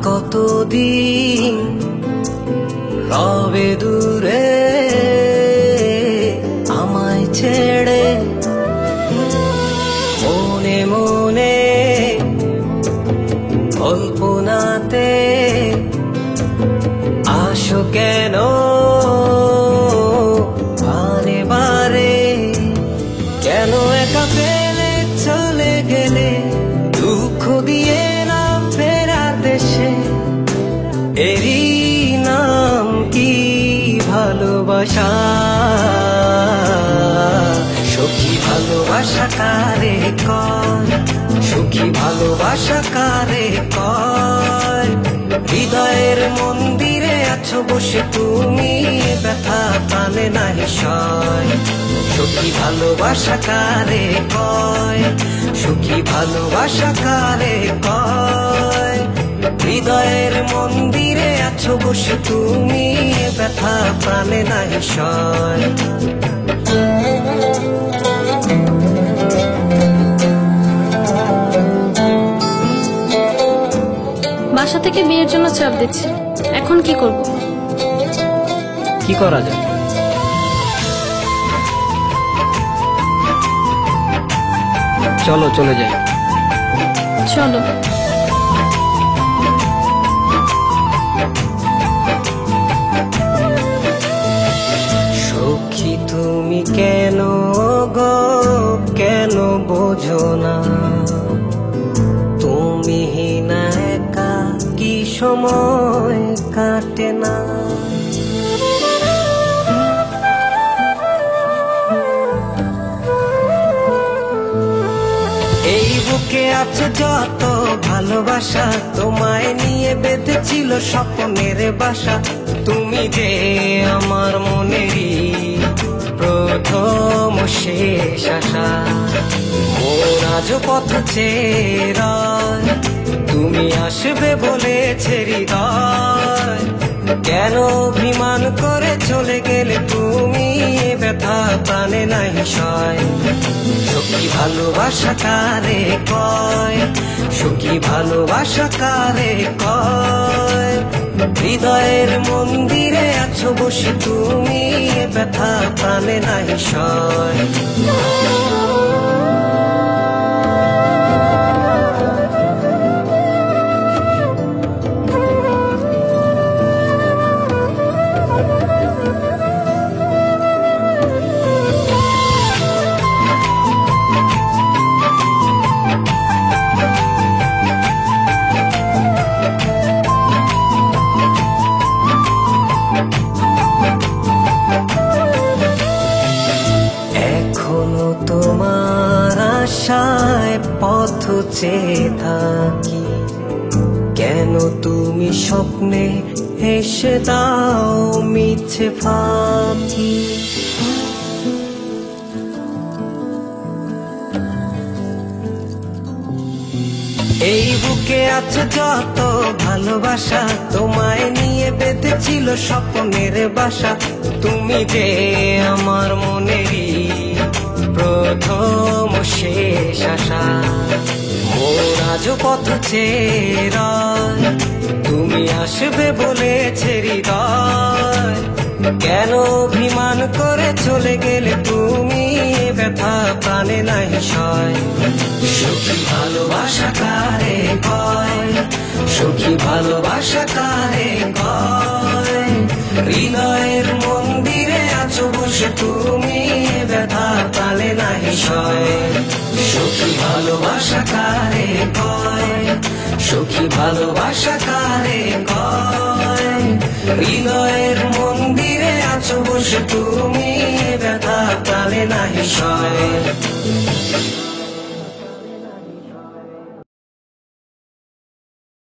কতদিন রবে দূরে আমায় ছেড়ে, মনে মনে কল্পনাতে আসো কেন বারে বারে, কেন একা ফেলে চলে গেলে দুঃখ দিয়ে না ফেরার দেশে, এরই নাম কি ভালোবাসা? সখী ভালোবাসা কারে কয়, সুখী ভালোবাসা কারে কয়? হৃদয়ের মন্দিরে আছো বসে তুমি, ব্যথা প্রাণে নাহি সয়। সখী ভালোবাসা কারে কয়, সুখী ভালোবাসা কারে কয়? হৃদয়ের মন্দিরে আছো বসে তুমি, ব্যথা প্রাণে নাহি সয়। বাসা থেকে বিয়ের জন্য চাপ দিচ্ছে, এখন কি করব? কি করা যায়? চলো চলে যাই। চলো। সখী তুমি কেন গো, কেন বোঝো না? তুমি না একা কি সময় কাটে না? এই বুকে আছে যত ভালোবাসা, তোমায় নিয়ে বেঁধেছিল স্বপ্নের বাসা। তুমি যে আমার মনেরই প্রথম শেষ আশা, মন আজ পথ চেয়ে, তুমি আসবে বলেছে হৃদয়। কেন অভিমান করে চলে গেলে তুমি, ব্যথা প্রাণে নাহি সয়। সখী ভালোবাসা কারে কয়, সুখী ভালোবাসা কারে কয়? হৃদয়ের মন্দিরে আছো বসে তুমি, ব্যথা প্রাণে নাহি সয়। তোমার আশায় পথ চেয়ে থাকি, কেন তুমি স্বপ্নে হেসে দাও মিছে ফাঁকি? এই বুকে আছে যত ভালোবাসা, তোমায় নিয়ে বেঁধেছিল স্বপ্নের বাসা। তুমি যে আমার মনেরই প্রথম শেষ আশা, মন আজ পথ চেয়ে, তুমি আসবে বলেছে হৃদয়। কেন অভিমান করে চলে গেলে তুমি, ব্যথা প্রাণে নাহি সয়। সুখী ভালোবাসা কারে কয়, সুখী ভালোবাসা কারে কয়? হৃদয়ের মন্দিরে আছো বসে তুমি, ব্যথা প্রাণে নাহি সয়। সুখী ভালোবাসা কারে কয়, সুখী ভালোবাসা কারে কয়? হৃদয়ের মন্দিরে আছো বসে তুমি, ব্যথা প্রাণে নাহি সয়।